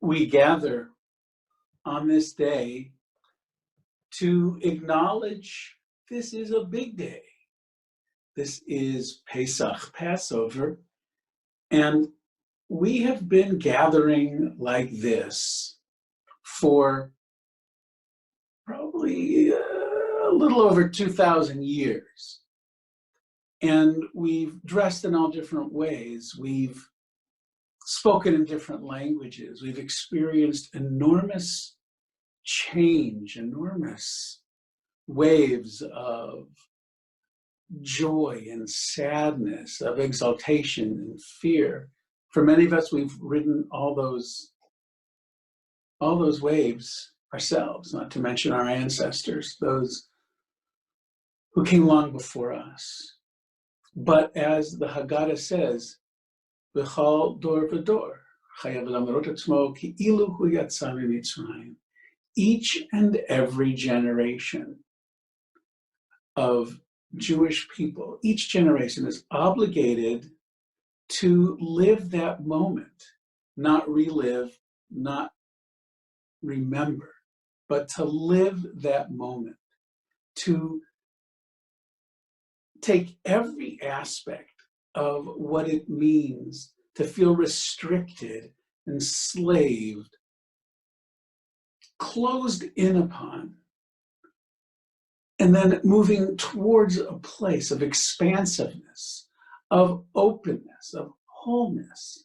We gather on this day to acknowledge this is a big day. This is Pesach, Passover, and we have been gathering like this for probably a little over 2,000 years. And we've dressed in all different ways. We've spoken in different languages. We've experienced enormous change, enormous waves of joy and sadness, of exaltation and fear. For many of us, we've ridden all those waves ourselves, not to mention our ancestors, those who came long before us. But as the Haggadah says, V'chal dor v'dor, chayav lamerot atzmo ki'ilu hu yatsa miMitzrayim. Each and every generation of Jewish people, each generation is obligated to live that moment, not relive, not remember, but to live that moment, to take every aspect of what it means to feel restricted, enslaved, closed in upon, and then moving towards a place of expansiveness, of openness, of wholeness.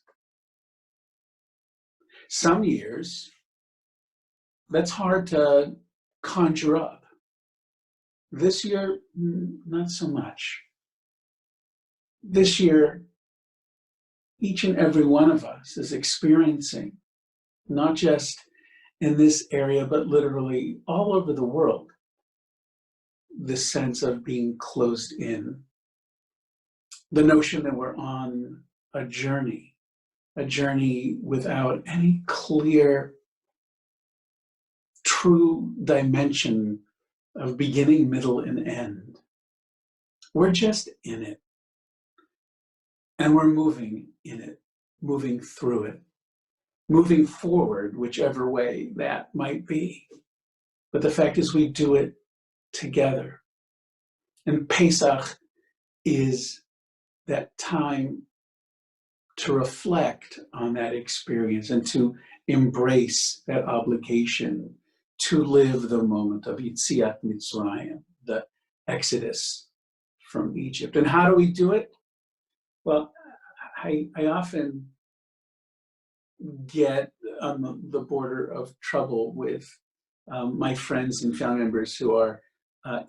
Some years, that's hard to conjure up. This year, not so much. This year, each and every one of us is experiencing, not just in this area, but literally all over the world, this sense of being closed in. The notion that we're on a journey without any clear, true dimension of beginning, middle, and end. We're just in it. And we're moving in it, moving through it, moving forward, whichever way that might be. But the fact is we do it together. And Pesach is that time to reflect on that experience and to embrace that obligation to live the moment of Yetziat Mitzrayim, the exodus from Egypt. And how do we do it? Well, I often get on the border of trouble with my friends and family members who are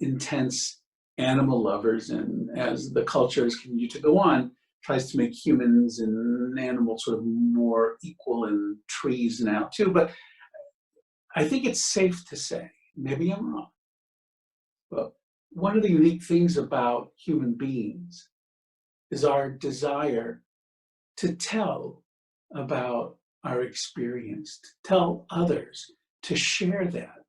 intense animal lovers, and as the culture has continued to go on, tries to make humans and animals sort of more equal, and trees now too. But I think it's safe to say, maybe I'm wrong, but one of the unique things about human beings is our desire to tell about our experience, to tell others, to share that.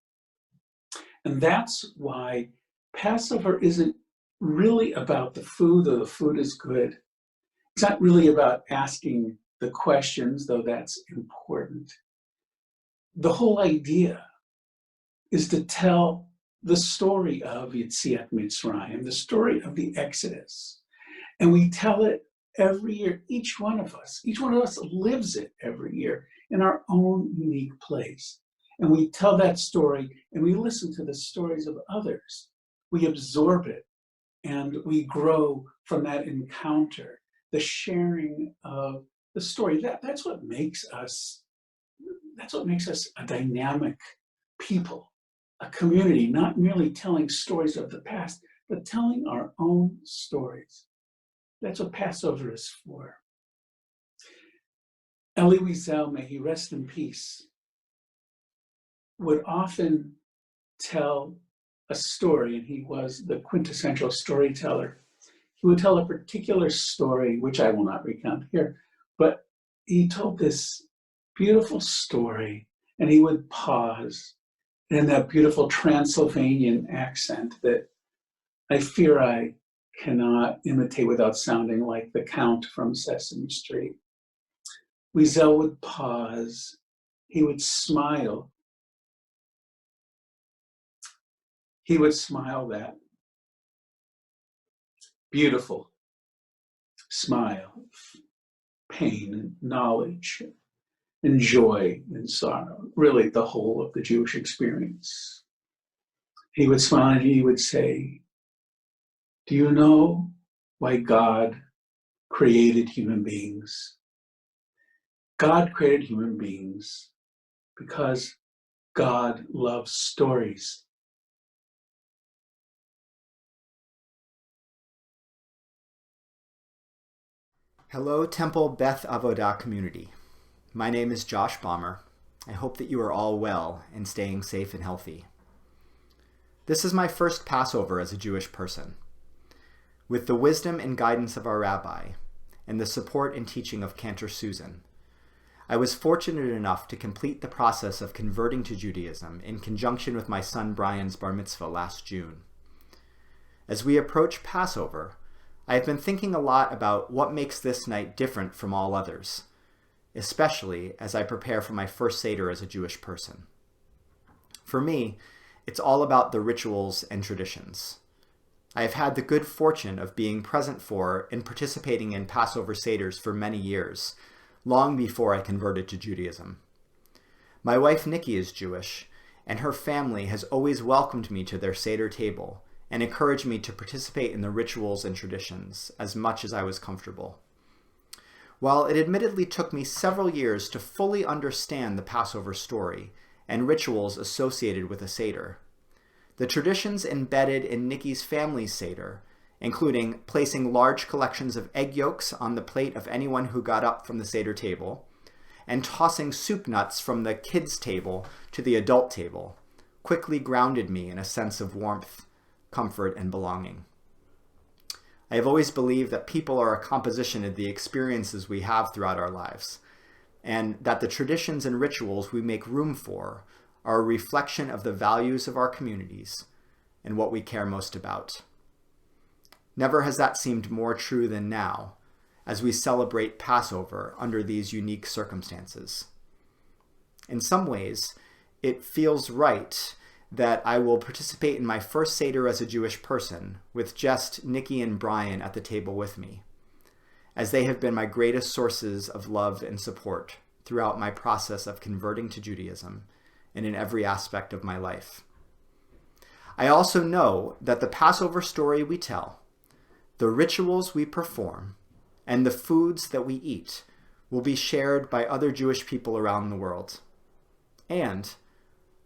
And that's why Passover isn't really about the food, though the food is good. It's not really about asking the questions, though that's important. The whole idea is to tell the story of Yetziat Mitzrayim, the story of the Exodus. And we tell it every year. Each one of us lives it every year in our own unique place. And we tell that story and we listen to the stories of others. We absorb it and we grow from that encounter, the sharing of the story. That's what makes us a dynamic people, a community, not merely telling stories of the past, but telling our own stories. That's what Passover is for. Elie Wiesel, may he rest in peace, would often tell a story, and he was the quintessential storyteller. He would tell a particular story, which I will not recount here, but he told this beautiful story, and he would pause in that beautiful Transylvanian accent that I fear I cannot imitate without sounding like the Count from Sesame Street. Wiesel would pause, he would smile. He would smile that beautiful smile of pain and knowledge and joy and sorrow, really the whole of the Jewish experience. He would smile and he would say, "Do you know why God created human beings? God created human beings because God loves stories." Hello, Temple Beth Avodah community. My name is Josh Baumer, I hope that you are all well and staying safe and healthy. This is my first Passover as a Jewish person. With the wisdom and guidance of our rabbi and the support and teaching of Cantor Susan, I was fortunate enough to complete the process of converting to Judaism in conjunction with my son Brian's bar mitzvah last June. As we approach Passover, I have been thinking a lot about what makes this night different from all others, especially as I prepare for my first Seder as a Jewish person. For me, it's all about the rituals and traditions. I have had the good fortune of being present for and participating in Passover Seders for many years, long before I converted to Judaism. My wife Nikki is Jewish, and her family has always welcomed me to their Seder table and encouraged me to participate in the rituals and traditions as much as I was comfortable. While it admittedly took me several years to fully understand the Passover story and rituals associated with a Seder, the traditions embedded in Nikki's family's Seder, including placing large collections of egg yolks on the plate of anyone who got up from the Seder table, and tossing soup nuts from the kids' table to the adult table, quickly grounded me in a sense of warmth, comfort, and belonging. I have always believed that people are a composition of the experiences we have throughout our lives, and that the traditions and rituals we make room for are a reflection of the values of our communities and what we care most about. Never has that seemed more true than now, as we celebrate Passover under these unique circumstances. In some ways, it feels right that I will participate in my first Seder as a Jewish person with just Nikki and Brian at the table with me, as they have been my greatest sources of love and support throughout my process of converting to Judaism and in every aspect of my life. I also know that the Passover story we tell, the rituals we perform, and the foods that we eat will be shared by other Jewish people around the world. And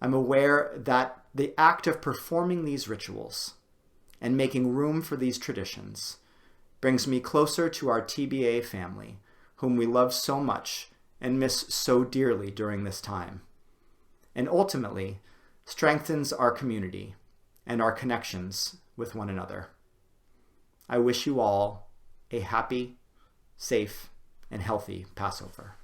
I'm aware that the act of performing these rituals and making room for these traditions brings me closer to our TBA family, whom we love so much and miss so dearly during this time, and ultimately strengthens our community and our connections with one another. I wish you all a happy, safe, and healthy Passover.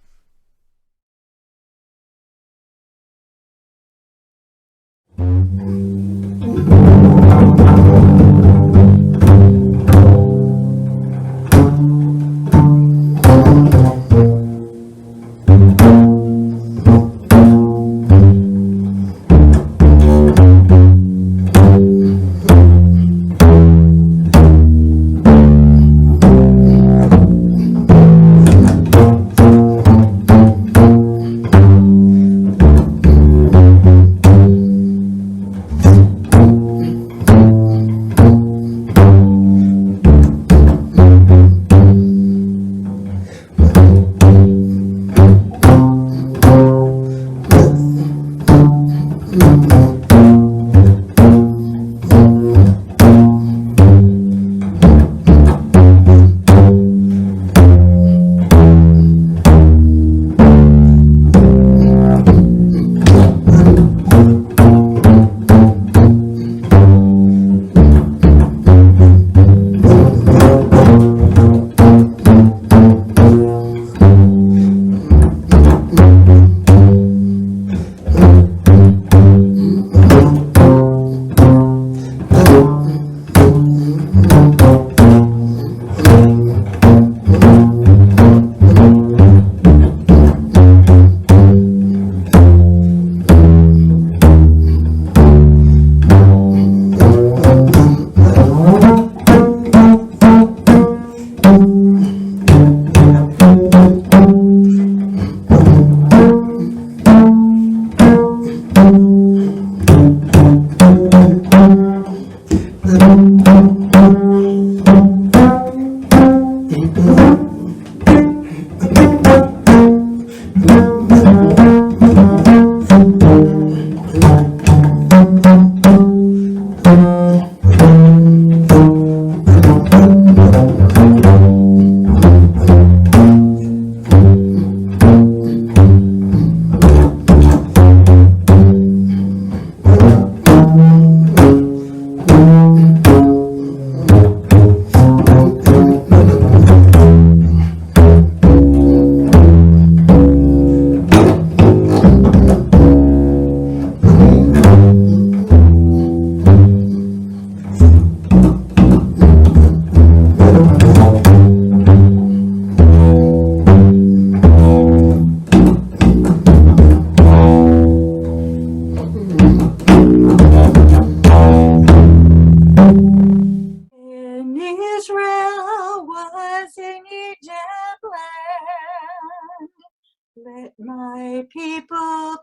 people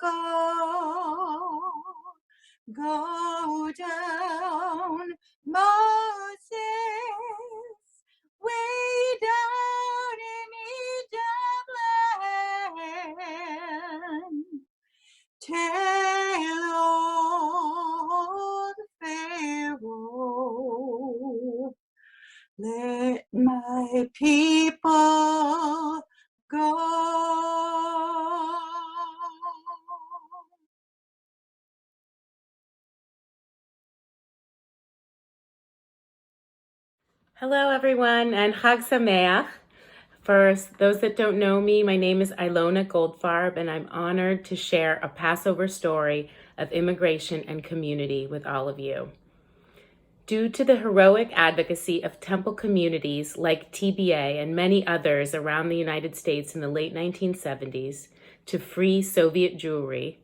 go down, Moses, way down in Egypt land. Tell old Pharaoh, let my people go. Hello, everyone, and Chag Sameach. For those that don't know me, my name is Ilona Goldfarb, and I'm honored to share a Passover story of immigration and community with all of you. Due to the heroic advocacy of temple communities like TBA and many others around the United States in the late 1970s to free Soviet Jewry,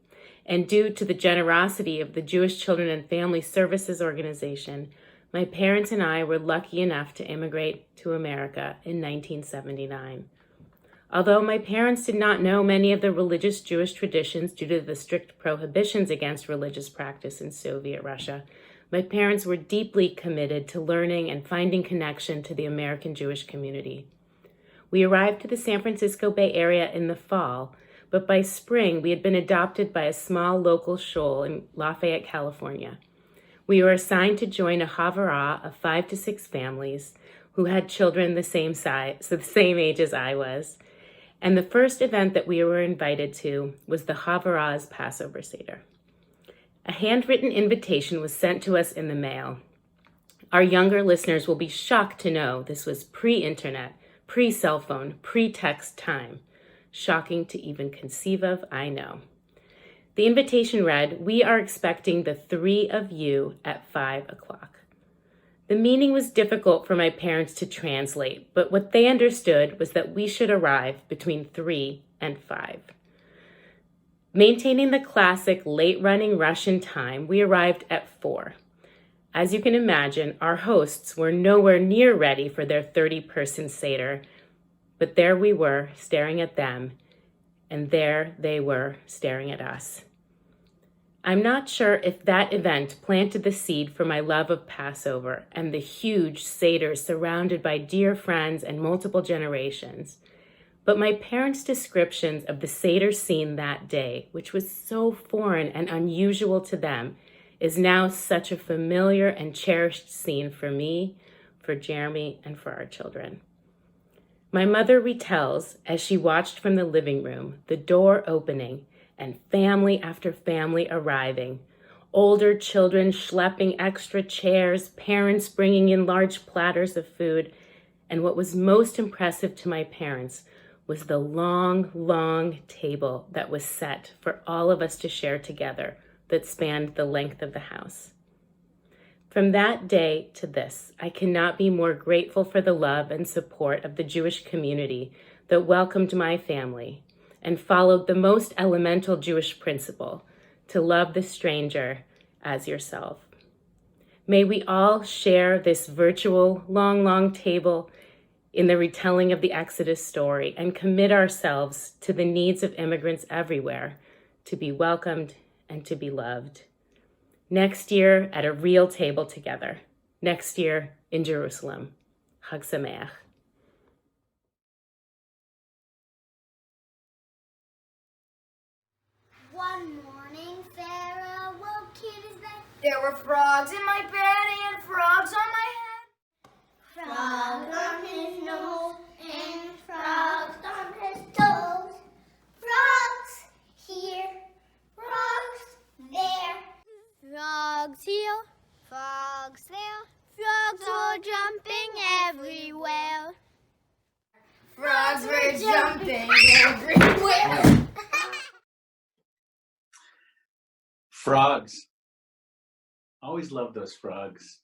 and due to the generosity of the Jewish Children and Family Services Organization, my parents and I were lucky enough to immigrate to America in 1979. Although my parents did not know many of the religious Jewish traditions due to the strict prohibitions against religious practice in Soviet Russia, my parents were deeply committed to learning and finding connection to the American Jewish community. We arrived to the San Francisco Bay Area in the fall, but by spring we had been adopted by a small local shul in Lafayette, California. We were assigned to join a Havurah of 5 to 6 families who had children the same age as I was. And the first event that we were invited to was the Havurah's Passover Seder. A handwritten invitation was sent to us in the mail. Our younger listeners will be shocked to know this was pre-internet, pre-cell phone, pre-text time. Shocking to even conceive of, I know. The invitation read, "We are expecting the 3 of you at 5 o'clock. The meaning was difficult for my parents to translate, but what they understood was that we should arrive between 3 and 5. Maintaining the classic late-running Russian time, we arrived at 4. As you can imagine, our hosts were nowhere near ready for their 30-person Seder, but there we were, staring at them, and there they were, staring at us. I'm not sure if that event planted the seed for my love of Passover and the huge Seder surrounded by dear friends and multiple generations, but my parents' descriptions of the Seder scene that day, which was so foreign and unusual to them, is now such a familiar and cherished scene for me, for Jeremy, and for our children. My mother retells, as she watched from the living room, the door opening and family after family arriving, older children schlepping extra chairs, parents bringing in large platters of food, and what was most impressive to my parents was the long, long table that was set for all of us to share together that spanned the length of the house. From that day to this, I cannot be more grateful for the love and support of the Jewish community that welcomed my family and followed the most elemental Jewish principle, to love the stranger as yourself. May we all share this virtual long, long table in the retelling of the Exodus story and commit ourselves to the needs of immigrants everywhere, to be welcomed and to be loved. Next year at a real table together. Next year in Jerusalem. Chag Sameach. One morning, Pharaoh woke in his bed. There were frogs in my bed and frogs on my head. Frogs on his nose and frogs on his toes. Frogs here, frogs there. Frogs here, frogs there. Frogs were jumping everywhere. Frogs were jumping everywhere. Frogs. Always love those frogs.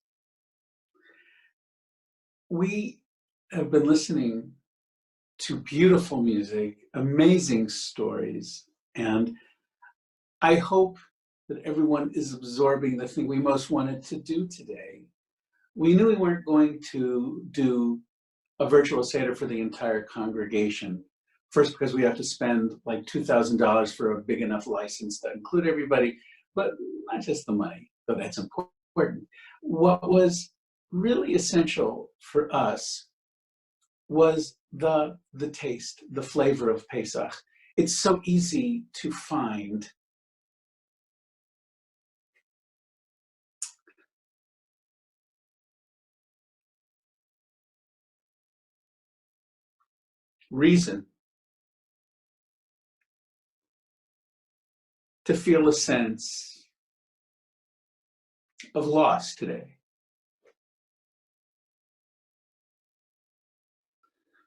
We have been listening to beautiful music, amazing stories, and I hope that everyone is absorbing the thing we most wanted to do today. We knew we weren't going to do a virtual Seder for the entire congregation, First, because we have to spend like $2,000 for a big enough license to include everybody, but not just the money, though that's important. What was really essential for us was the taste, the flavor of Pesach. It's so easy to find reason to feel a sense of loss today.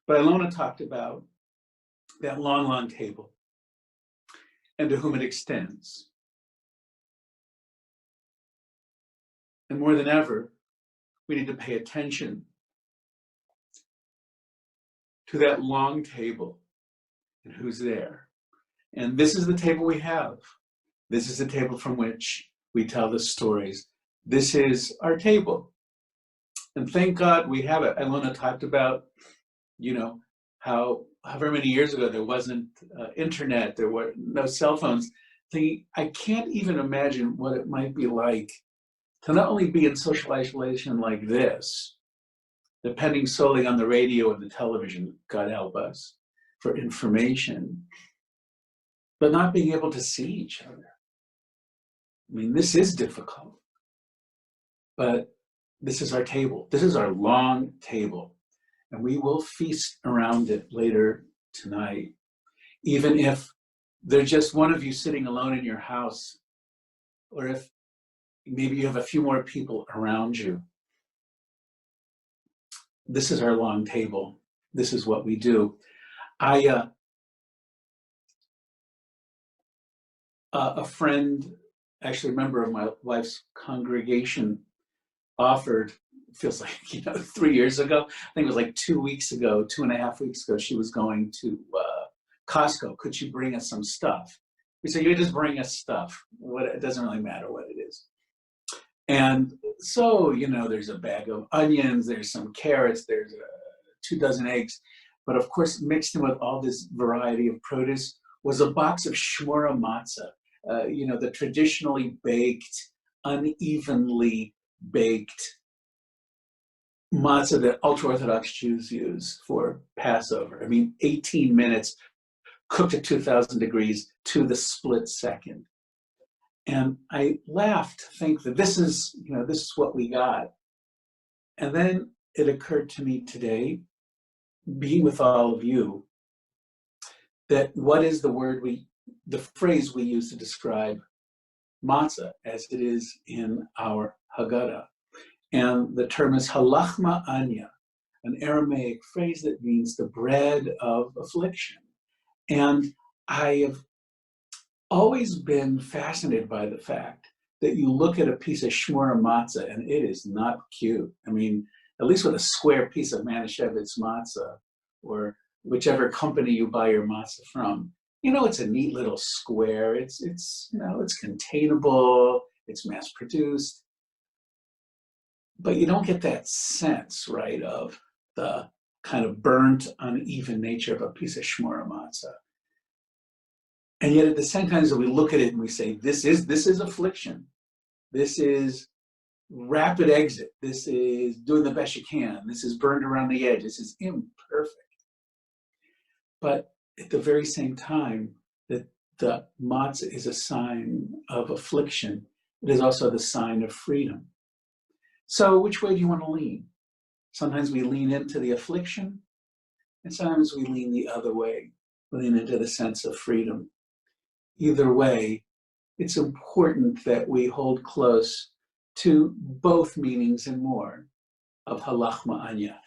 But Ilona talked about that long, long table and to whom it extends. And more than ever, we need to pay attention to that long table and who's there. And this is the table we have. This is the table from which we tell the stories. This is our table. And thank God we have it. Ilona talked about, how however many years ago there wasn't internet, there were no cell phones. I can't even imagine what it might be like to not only be in social isolation like this, depending solely on the radio and the television, God help us, for information, but not being able to see each other. I mean, this is difficult, but this is our table. This is our long table, and we will feast around it later tonight. Even if there's just one of you sitting alone in your house, or if maybe you have a few more people around you. This is our long table. This is what we do. A friend, actually a member of my wife's congregation, offered, feels like 3 years ago, I think it was like 2 weeks ago, 2.5 weeks ago, she was going to Costco. Could she bring us some stuff? We said, you just bring us stuff. It doesn't really matter what it is. And so, there's a bag of onions, there's some carrots, there's 2 dozen eggs. But of course, mixed in with all this variety of produce was a box of shmura matzah, the traditionally baked, unevenly baked matzah that ultra-Orthodox Jews use for Passover. I mean, 18 minutes, cooked at 2,000 degrees to the split second. And I laughed to think that this is what we got. And then it occurred to me today, being with all of you, that what is the phrase we use to describe matzah as it is in our Haggadah. And the term is halachma anya, an Aramaic phrase that means the bread of affliction. And I have always been fascinated by the fact that you look at a piece of shmura matzah and it is not cute. I mean, at least with a square piece of Manischewitz matzah, or whichever company you buy your matzah from, it's a neat little square. It's containable, it's mass produced, but you don't get that sense, right, of the kind of burnt, uneven nature of a piece of shmura matzah. And yet at the same time, as we look at it and we say, this is affliction. This is rapid exit. This is doing the best you can. This is burned around the edge. This is imperfect. But at the very same time that the matzah is a sign of affliction, it is also the sign of freedom. So which way do you want to lean? Sometimes we lean into the affliction, and sometimes we lean the other way, lean into the sense of freedom. Either way, it's important that we hold close to both meanings and more of halachma anya.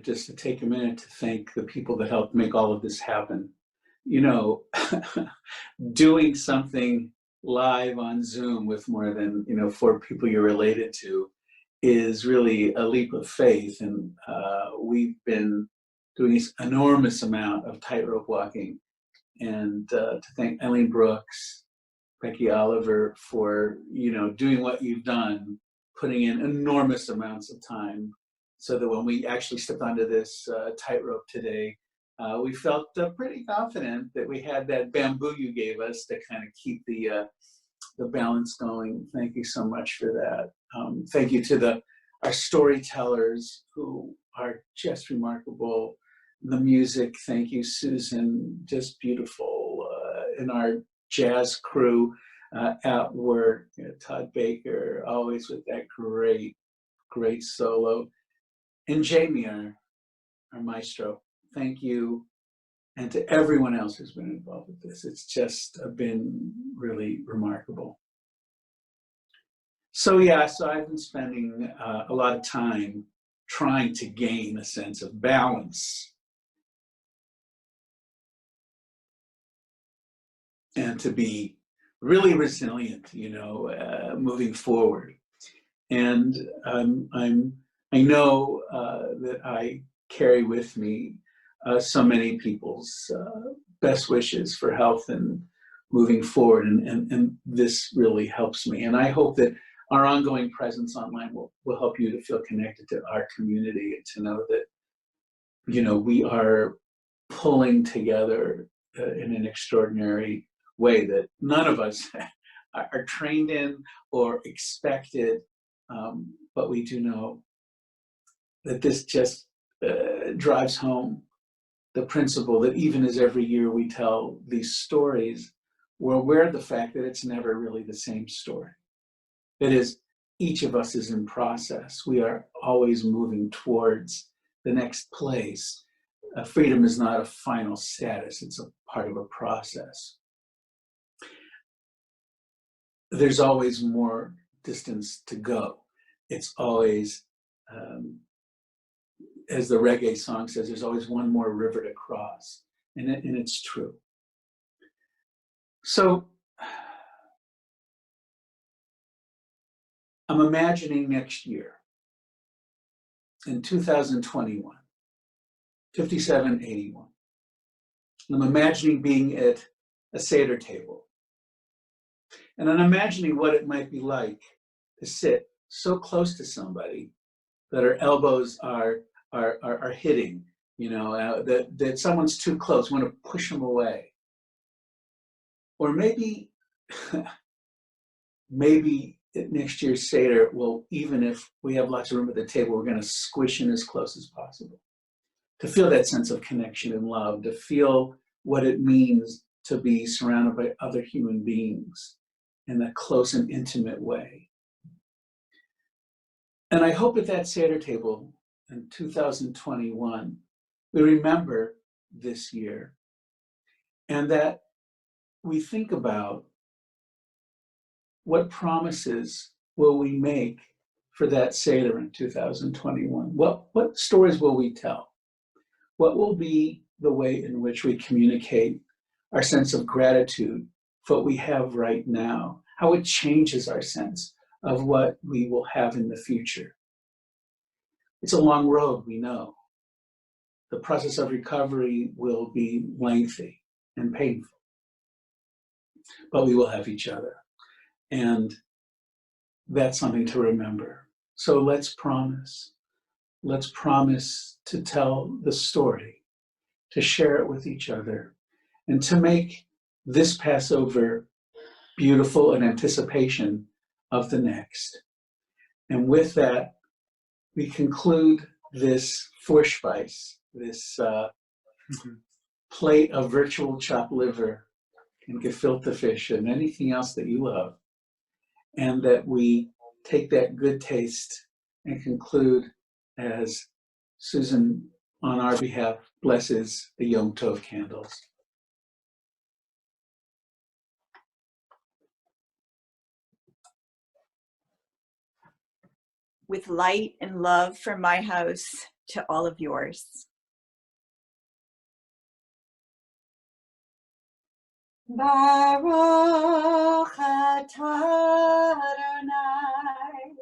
wanted just to take a minute to thank the people that helped make all of this happen. You know, doing something live on Zoom with more than, 4 people you're related to is really a leap of faith. And we've been doing this enormous amount of tightrope walking. And to thank Eileen Brooks, Becky Oliver for, doing what you've done, putting in enormous amounts of time so that when we actually stepped onto this tightrope today, we felt pretty confident that we had that bamboo you gave us to kind of keep the balance going. Thank you so much for that. Thank you to our storytellers who are just remarkable. The music, thank you, Susan, just beautiful. And our jazz crew at work, Todd Baker, always with that great solo. And Jamie, our maestro, thank you. And to everyone else who's been involved with this, it's just been really remarkable. So I've been spending a lot of time trying to gain a sense of balance and to be really resilient, moving forward. And I know that I carry with me so many people's best wishes for health and moving forward, and this really helps me. And I hope that our ongoing presence online will help you to feel connected to our community and to know that, we are pulling together in an extraordinary way that none of us are trained in or expected, but we do know that this just drives home the principle that even as every year we tell these stories, we're aware of the fact that it's never really the same story. That is, each of us is in process. We are always moving towards the next place. Freedom is not a final status, it's a part of a process. There's always more distance to go. It's always, as the reggae song says, there's always one more river to cross. And it's true. So I'm imagining next year, in 2021, 5781. I'm imagining being at a Seder table. And I'm imagining what it might be like to sit so close to somebody that our elbows are hitting, that someone's too close, want to push them away. Or maybe at next year's Seder, well, even if we have lots of room at the table, we're going to squish in as close as possible. To feel that sense of connection and love, to feel what it means to be surrounded by other human beings in a close and intimate way. And I hope at that Seder table in 2021, we remember this year and that we think about what promises will we make for that Seder in 2021? What stories will we tell? What will be the way in which we communicate our sense of gratitude for what we have right now? How it changes our sense of what we will have in the future. It's a long road, we know. The process of recovery will be lengthy and painful, but we will have each other. And that's something to remember. So let's promise to tell the story, to share it with each other, and to make this Passover beautiful in anticipation of the next. And with that, we conclude this Vorspeise, this plate of virtual chopped liver and gefilte fish and anything else that you love. And that we take that good taste and conclude as Susan, on our behalf, blesses the Yom Tov candles. With light and love from my house, to all of yours. Baruch atah Adonai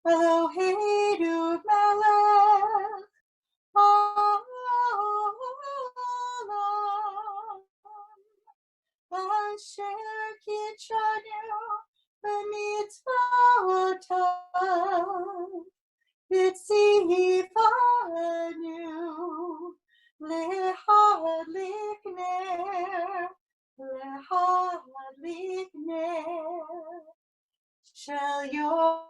Eloheinu melech haolam asher kitshanu b'mitzvotav v'tzivanu lehadlik ner shel yom